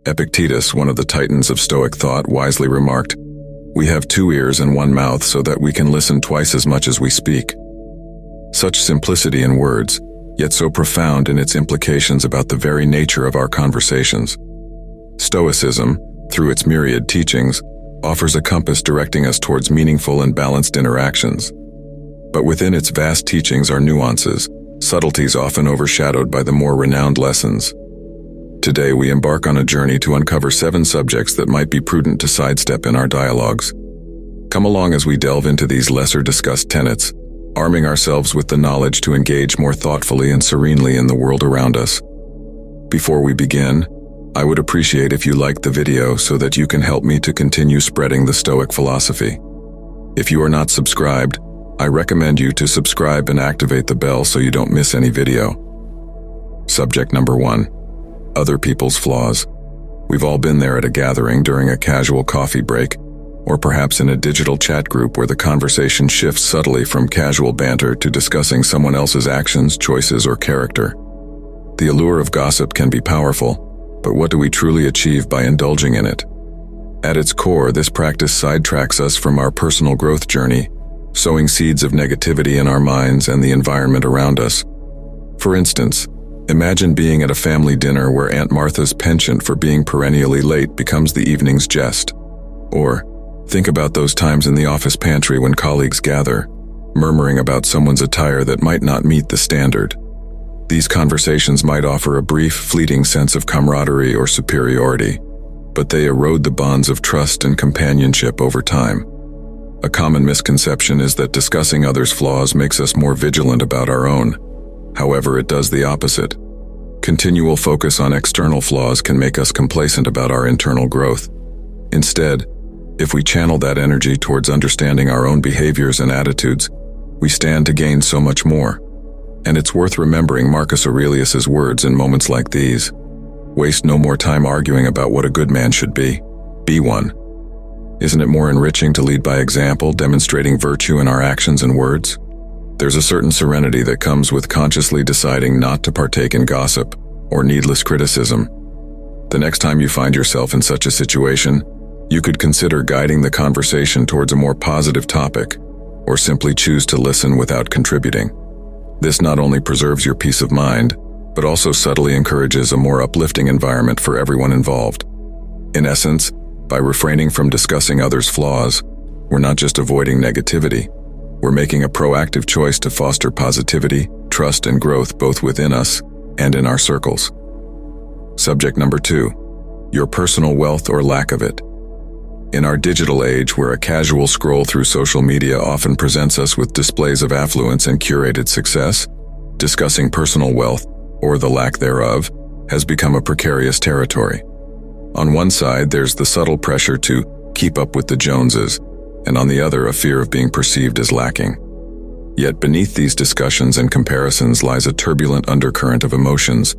Epictetus, one of the titans of Stoic thought, wisely remarked, "We have 2 ears and 1 mouth so that we can listen twice as much as we speak." Such simplicity in words, yet so profound in its implications about the very nature of our conversations. Stoicism, through its myriad teachings, offers a compass directing us towards meaningful and balanced interactions. But within its vast teachings are nuances, subtleties often overshadowed by the more renowned lessons. Today we embark on a journey to uncover 7 subjects that might be prudent to sidestep in our dialogues. Come along as we delve into these lesser discussed tenets, arming ourselves with the knowledge to engage more thoughtfully and serenely in the world around us. Before we begin, I would appreciate if you liked the video so that you can help me to continue spreading the Stoic philosophy. If you are not subscribed, I recommend you to subscribe and activate the bell so you don't miss any video. Subject number 1. Other people's flaws. We've all been there at a gathering during a casual coffee break, or perhaps in a digital chat group where the conversation shifts subtly from casual banter to discussing someone else's actions, choices, or character. The allure of gossip can be powerful, but what do we truly achieve by indulging in it? At its core, this practice sidetracks us from our personal growth journey, sowing seeds of negativity in our minds and the environment around us. For instance, imagine being at a family dinner where Aunt Martha's penchant for being perennially late becomes the evening's jest. Or, think about those times in the office pantry when colleagues gather, murmuring about someone's attire that might not meet the standard. These conversations might offer a brief, fleeting sense of camaraderie or superiority, but they erode the bonds of trust and companionship over time. A common misconception is that discussing others' flaws makes us more vigilant about our own. However, it does the opposite. Continual focus on external flaws can make us complacent about our internal growth. Instead, if we channel that energy towards understanding our own behaviors and attitudes, we stand to gain so much more. And it's worth remembering Marcus Aurelius's words in moments like these. Waste no more time arguing about what a good man should be. Be one. Isn't it more enriching to lead by example, demonstrating virtue in our actions and words? There's a certain serenity that comes with consciously deciding not to partake in gossip or needless criticism. The next time you find yourself in such a situation, you could consider guiding the conversation towards a more positive topic, or simply choose to listen without contributing. This not only preserves your peace of mind, but also subtly encourages a more uplifting environment for everyone involved. In essence, by refraining from discussing others' flaws, we're not just avoiding negativity, we're making a proactive choice to foster positivity, trust, and growth both within us and in our circles. Subject number 2. Your personal wealth or lack of it. In our digital age, where a casual scroll through social media often presents us with displays of affluence and curated success, discussing personal wealth, or the lack thereof, has become a precarious territory. On one side, there's the subtle pressure to keep up with the Joneses, and on the other, a fear of being perceived as lacking. Yet beneath these discussions and comparisons lies a turbulent undercurrent of emotions: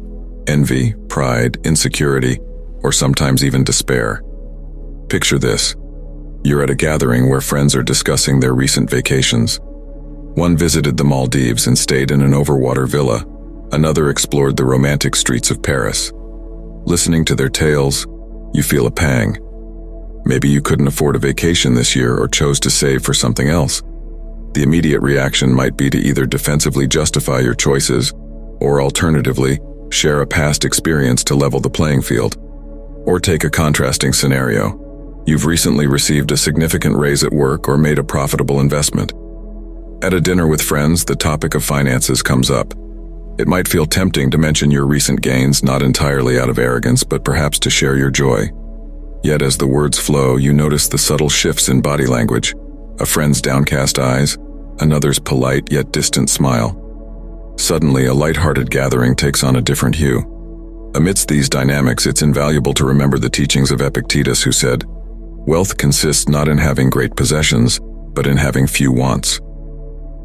envy, pride, insecurity, or sometimes even despair. Picture this. You're at a gathering where friends are discussing their recent vacations. One visited the Maldives and stayed in an overwater villa. Another explored the romantic streets of Paris. Listening to their tales, you feel a pang. Maybe you couldn't afford a vacation this year or chose to save for something else. The immediate reaction might be to either defensively justify your choices, or alternatively, share a past experience to level the playing field. Or take a contrasting scenario. You've recently received a significant raise at work or made a profitable investment. At a dinner with friends, the topic of finances comes up. It might feel tempting to mention your recent gains, not entirely out of arrogance, but perhaps to share your joy. Yet as the words flow, you notice the subtle shifts in body language: a friend's downcast eyes, another's polite yet distant smile. Suddenly, a light-hearted gathering takes on a different hue. Amidst these dynamics, it's invaluable to remember the teachings of Epictetus, who said, "Wealth consists not in having great possessions, but in having few wants."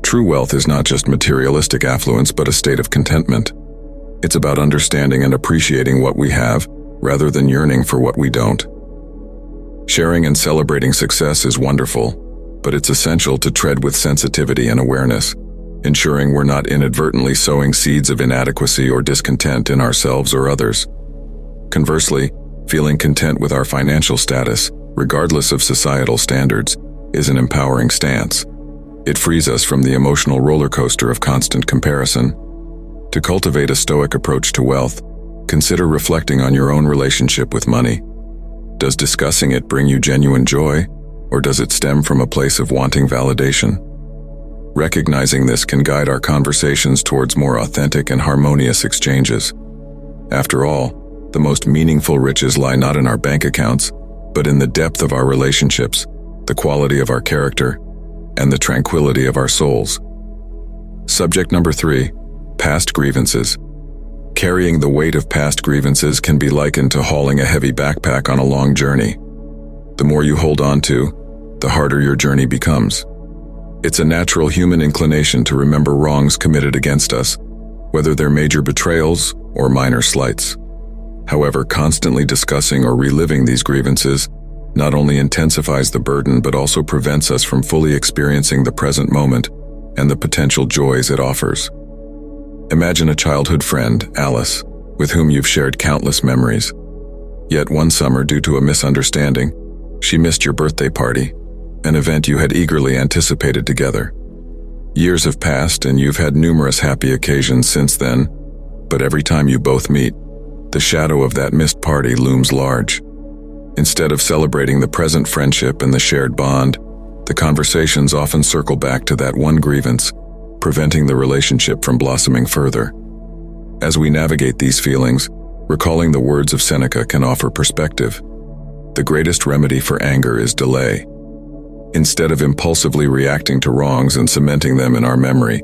True wealth is not just materialistic affluence, but a state of contentment. It's about understanding and appreciating what we have, rather than yearning for what we don't. Sharing and celebrating success is wonderful, but it's essential to tread with sensitivity and awareness, ensuring we're not inadvertently sowing seeds of inadequacy or discontent in ourselves or others. Conversely, Feeling content with our financial status, regardless of societal standards, is an empowering stance. It frees us from the emotional roller coaster of constant comparison. To cultivate a Stoic approach to wealth, consider reflecting on your own relationship with money. Does discussing it bring you genuine joy, or does it stem from a place of wanting validation? Recognizing this can guide our conversations towards more authentic and harmonious exchanges. After all, the most meaningful riches lie not in our bank accounts, but in the depth of our relationships, the quality of our character, and the tranquility of our souls. Subject number 3, past grievances. Carrying the weight of past grievances can be likened to hauling a heavy backpack on a long journey. The more you hold on to, the harder your journey becomes. It's a natural human inclination to remember wrongs committed against us, whether they're major betrayals or minor slights. However, constantly discussing or reliving these grievances not only intensifies the burden but also prevents us from fully experiencing the present moment and the potential joys it offers. Imagine a childhood friend, Alice, with whom you've shared countless memories. Yet one summer, due to a misunderstanding, she missed your birthday party, an event you had eagerly anticipated together. Years have passed and you've had numerous happy occasions since then, but every time you both meet, the shadow of that missed party looms large. Instead of celebrating the present friendship and the shared bond, the conversations often circle back to that one grievance, preventing the relationship from blossoming further. As we navigate these feelings, recalling the words of Seneca can offer perspective. The greatest remedy for anger is delay. Instead of impulsively reacting to wrongs and cementing them in our memory,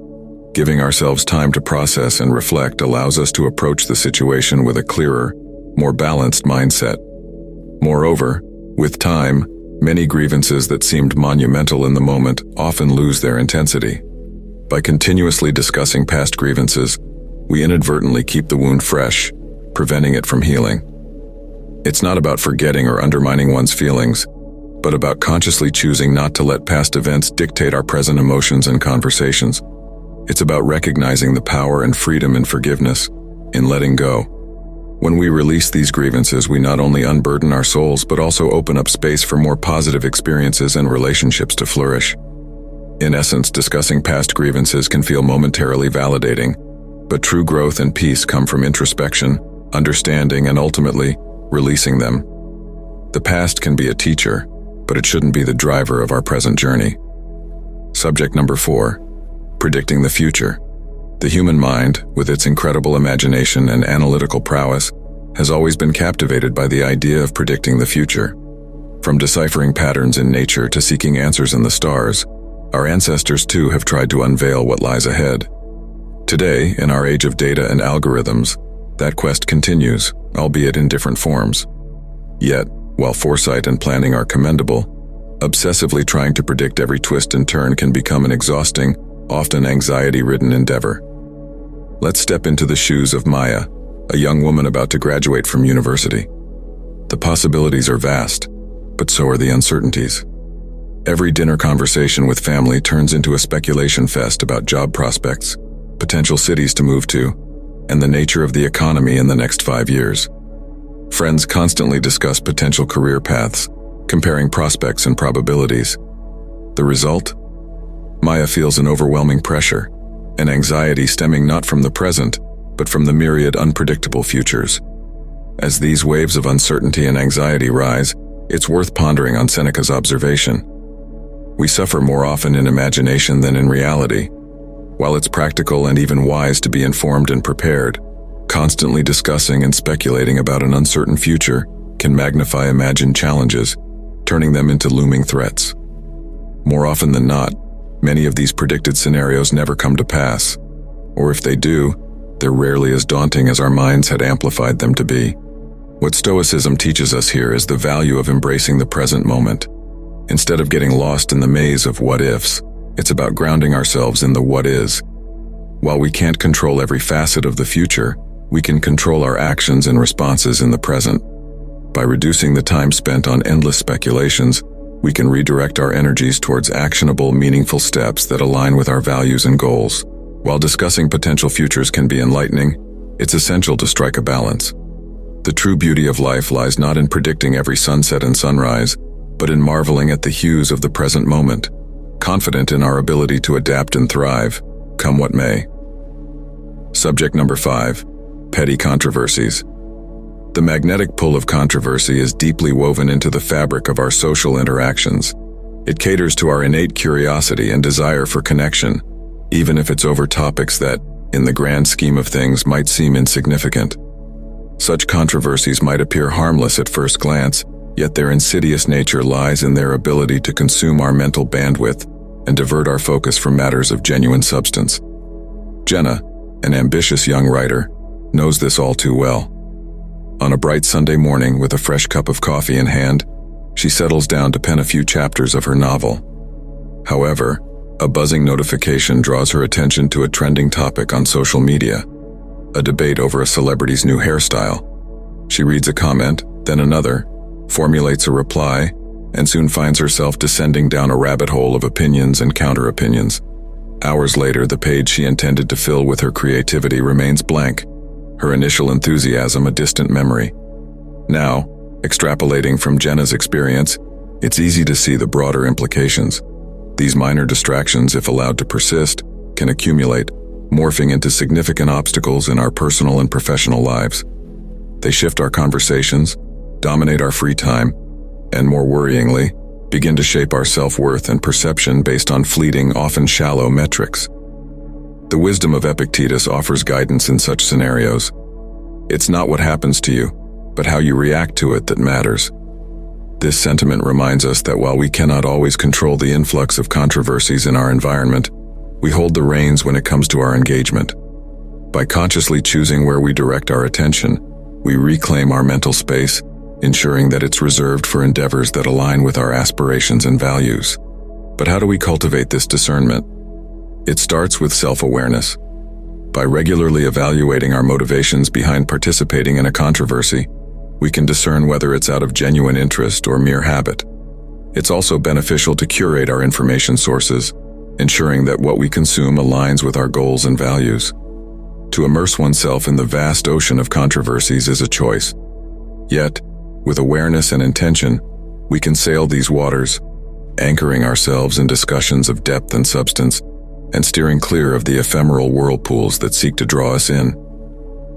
giving ourselves time to process and reflect allows us to approach the situation with a clearer, more balanced mindset. Moreover, with time, many grievances that seemed monumental in the moment often lose their intensity. By continuously discussing past grievances, we inadvertently keep the wound fresh, preventing it from healing. It's not about forgetting or undermining one's feelings, but about consciously choosing not to let past events dictate our present emotions and conversations. It's about recognizing the power and freedom in forgiveness, in letting go. When we release these grievances, we not only unburden our souls, but also open up space for more positive experiences and relationships to flourish. In essence, discussing past grievances can feel momentarily validating, but true growth and peace come from introspection, understanding, and ultimately, releasing them. The past can be a teacher, but it shouldn't be the driver of our present journey. Subject number 4, predicting the future. The human mind, with its incredible imagination and analytical prowess, has always been captivated by the idea of predicting the future. From deciphering patterns in nature to seeking answers in the stars, our ancestors too have tried to unveil what lies ahead. Today, in our age of data and algorithms, that quest continues, albeit in different forms. Yet, while foresight and planning are commendable, obsessively trying to predict every twist and turn can become an exhausting, often anxiety-ridden endeavor. Let's step into the shoes of Maya, a young woman about to graduate from university. The possibilities are vast, but so are the uncertainties. Every dinner conversation with family turns into a speculation fest about job prospects, potential cities to move to, and the nature of the economy in the next 5 years. Friends constantly discuss potential career paths, comparing prospects and probabilities. The result? Maya feels an overwhelming pressure, an anxiety stemming not from the present, but from the myriad unpredictable futures. As these waves of uncertainty and anxiety rise, it's worth pondering on Seneca's observation. We suffer more often in imagination than in reality. While it's practical and even wise to be informed and prepared, constantly discussing and speculating about an uncertain future can magnify imagined challenges, turning them into looming threats. More often than not, many of these predicted scenarios never come to pass, or if they do, they're rarely as daunting as our minds had amplified them to be. What Stoicism teaches us here is the value of embracing the present moment. Instead of getting lost in the maze of what-ifs, it's about grounding ourselves in the what-is. While we can't control every facet of the future, we can control our actions and responses in the present. By reducing the time spent on endless speculations, we can redirect our energies towards actionable, meaningful steps that align with our values and goals. While discussing potential futures can be enlightening, it's essential to strike a balance. The true beauty of life lies not in predicting every sunset and sunrise, but in marveling at the hues of the present moment, confident in our ability to adapt and thrive, come what may. Subject number 5. Petty controversies. The magnetic pull of controversy is deeply woven into the fabric of our social interactions. It caters to our innate curiosity and desire for connection, even if it's over topics that, in the grand scheme of things, might seem insignificant. Such controversies might appear harmless at first glance, yet their insidious nature lies in their ability to consume our mental bandwidth and divert our focus from matters of genuine substance. Jenna, an ambitious young writer, knows this all too well. On a bright Sunday morning, with a fresh cup of coffee in hand, she settles down to pen a few chapters of her novel. However, a buzzing notification draws her attention to a trending topic on social media, a debate over a celebrity's new hairstyle. She reads a comment, then another, formulates a reply, and soon finds herself descending down a rabbit hole of opinions and counter-opinions. Hours later, the page she intended to fill with her creativity remains blank, her initial enthusiasm a distant memory. Now, extrapolating from Jenna's experience, it's easy to see the broader implications. These minor distractions, if allowed to persist, can accumulate, morphing into significant obstacles in our personal and professional lives. They shift our conversations, dominate our free time, and more worryingly, begin to shape our self-worth and perception based on fleeting, often shallow metrics. The wisdom of Epictetus offers guidance in such scenarios. It's not what happens to you, but how you react to it that matters. This sentiment reminds us that while we cannot always control the influx of controversies in our environment, we hold the reins when it comes to our engagement. By consciously choosing where we direct our attention, we reclaim our mental space, ensuring that it's reserved for endeavors that align with our aspirations and values. But how do we cultivate this discernment? It starts with self-awareness. By regularly evaluating our motivations behind participating in a controversy, we can discern whether it's out of genuine interest or mere habit. It's also beneficial to curate our information sources, ensuring that what we consume aligns with our goals and values. To immerse oneself in the vast ocean of controversies is a choice. Yet, with awareness and intention, we can sail these waters, anchoring ourselves in discussions of depth and substance, and steering clear of the ephemeral whirlpools that seek to draw us in.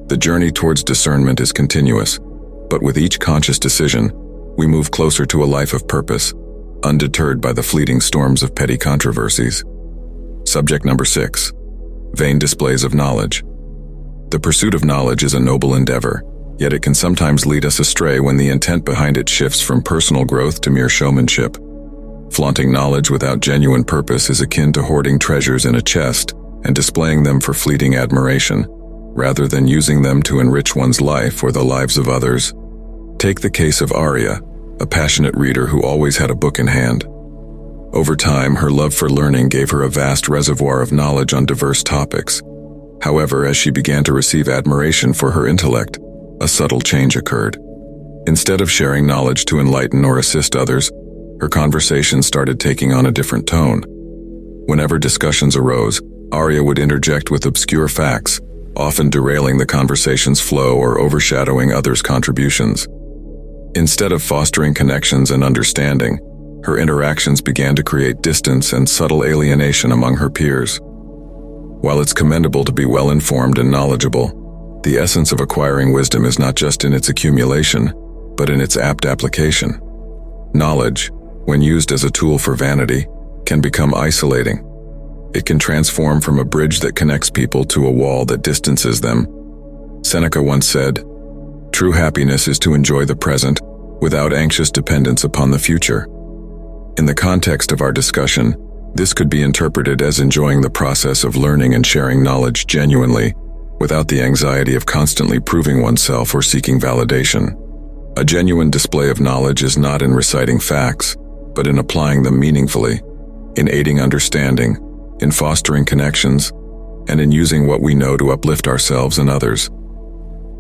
The journey towards discernment is continuous, but with each conscious decision, we move closer to a life of purpose, undeterred by the fleeting storms of petty controversies. Subject number 6. Vain displays of knowledge. The pursuit of knowledge is a noble endeavor, yet it can sometimes lead us astray when the intent behind it shifts from personal growth to mere showmanship. Flaunting knowledge without genuine purpose is akin to hoarding treasures in a chest and displaying them for fleeting admiration, rather than using them to enrich one's life or the lives of others. Take the case of Arya, a passionate reader who always had a book in hand. Over time, her love for learning gave her a vast reservoir of knowledge on diverse topics. However, as she began to receive admiration for her intellect, a subtle change occurred. Instead of sharing knowledge to enlighten or assist others, her conversation started taking on a different tone. Whenever discussions arose, Arya would interject with obscure facts, often derailing the conversation's flow or overshadowing others' contributions. Instead of fostering connections and understanding, her interactions began to create distance and subtle alienation among her peers. While it's commendable to be well-informed and knowledgeable, the essence of acquiring wisdom is not just in its accumulation, but in its apt application. Knowledge, when used as a tool for vanity, can become isolating. It can transform from a bridge that connects people to a wall that distances them. Seneca once said, "True happiness is to enjoy the present without anxious dependence upon the future." In the context of our discussion, this could be interpreted as enjoying the process of learning and sharing knowledge genuinely, without the anxiety of constantly proving oneself or seeking validation. A genuine display of knowledge is not in reciting facts, but in applying them meaningfully, in aiding understanding, in fostering connections, and in using what we know to uplift ourselves and others.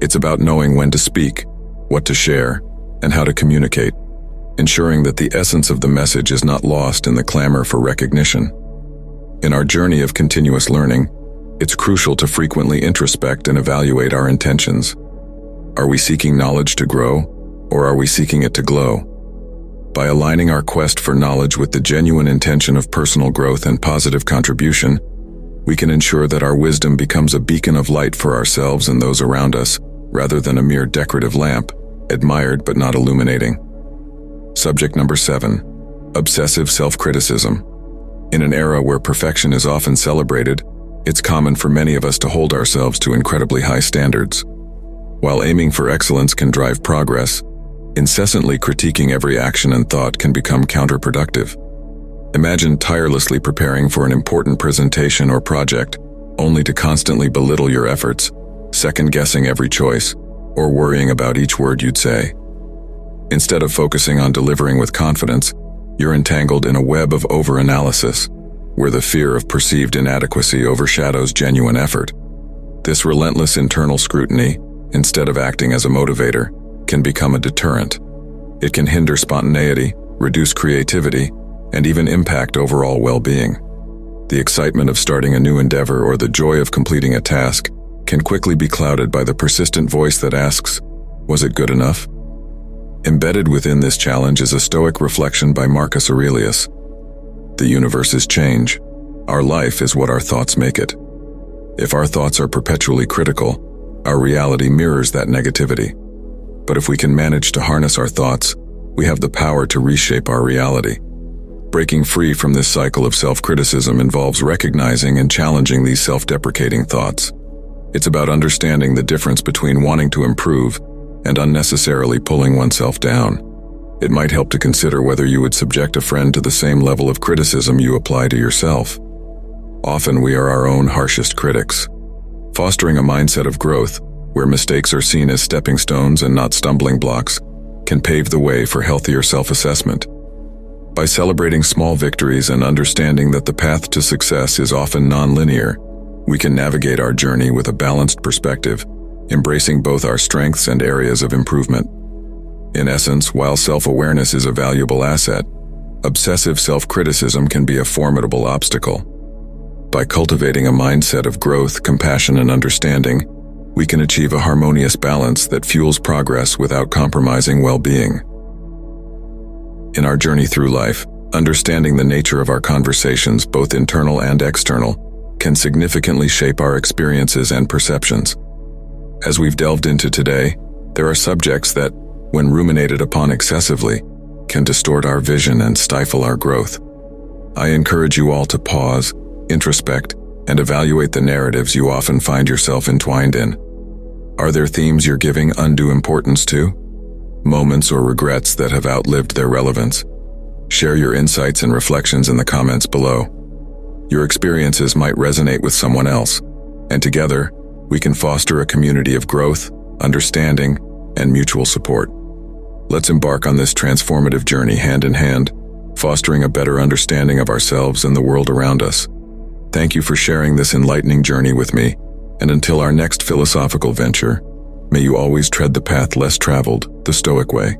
It's about knowing when to speak, what to share, and how to communicate, ensuring that the essence of the message is not lost in the clamor for recognition. In our journey of continuous learning, it's crucial to frequently introspect and evaluate our intentions. Are we seeking knowledge to grow, or are we seeking it to glow? By aligning our quest for knowledge with the genuine intention of personal growth and positive contribution, we can ensure that our wisdom becomes a beacon of light for ourselves and those around us, rather than a mere decorative lamp, admired but not illuminating. Subject number 7. Obsessive self-criticism. In an era where perfection is often celebrated, it's common for many of us to hold ourselves to incredibly high standards. While aiming for excellence can drive progress, incessantly critiquing every action and thought can become counterproductive. Imagine tirelessly preparing for an important presentation or project, only to constantly belittle your efforts, second-guessing every choice, or worrying about each word you'd say. Instead of focusing on delivering with confidence, you're entangled in a web of over-analysis, where the fear of perceived inadequacy overshadows genuine effort. This relentless internal scrutiny, instead of acting as a motivator, can become a deterrent. It can hinder spontaneity, reduce creativity, and even impact overall well-being. The excitement of starting a new endeavor or the joy of completing a task can quickly be clouded by the persistent voice that asks, "Was it good enough?" Embedded within this challenge is a Stoic reflection by Marcus Aurelius. The universe is change. Our life is what our thoughts make it. If our thoughts are perpetually critical, our reality mirrors that negativity. But if we can manage to harness our thoughts, we have the power to reshape our reality. Breaking free from this cycle of self-criticism involves recognizing and challenging these self-deprecating thoughts. It's about understanding the difference between wanting to improve and unnecessarily pulling oneself down. It might help to consider whether you would subject a friend to the same level of criticism you apply to yourself. Often we are our own harshest critics. Fostering a mindset of growth, where mistakes are seen as stepping stones and not stumbling blocks, can pave the way for healthier self-assessment. By celebrating small victories and understanding that the path to success is often non-linear, we can navigate our journey with a balanced perspective, embracing both our strengths and areas of improvement. In essence, while self-awareness is a valuable asset, obsessive self-criticism can be a formidable obstacle. By cultivating a mindset of growth, compassion, and understanding, we can achieve a harmonious balance that fuels progress without compromising well-being. In our journey through life, understanding the nature of our conversations, both internal and external, can significantly shape our experiences and perceptions. As we've delved into today, there are subjects that, when ruminated upon excessively, can distort our vision and stifle our growth. I encourage you all to pause, introspect, and evaluate the narratives you often find yourself entwined in. Are there themes you're giving undue importance to? Moments or regrets that have outlived their relevance? Share your insights and reflections in the comments below. Your experiences might resonate with someone else, and together, we can foster a community of growth, understanding, and mutual support. Let's embark on this transformative journey hand in hand, fostering a better understanding of ourselves and the world around us. Thank you for sharing this enlightening journey with me, and until our next philosophical venture, may you always tread the path less traveled, the Stoic way.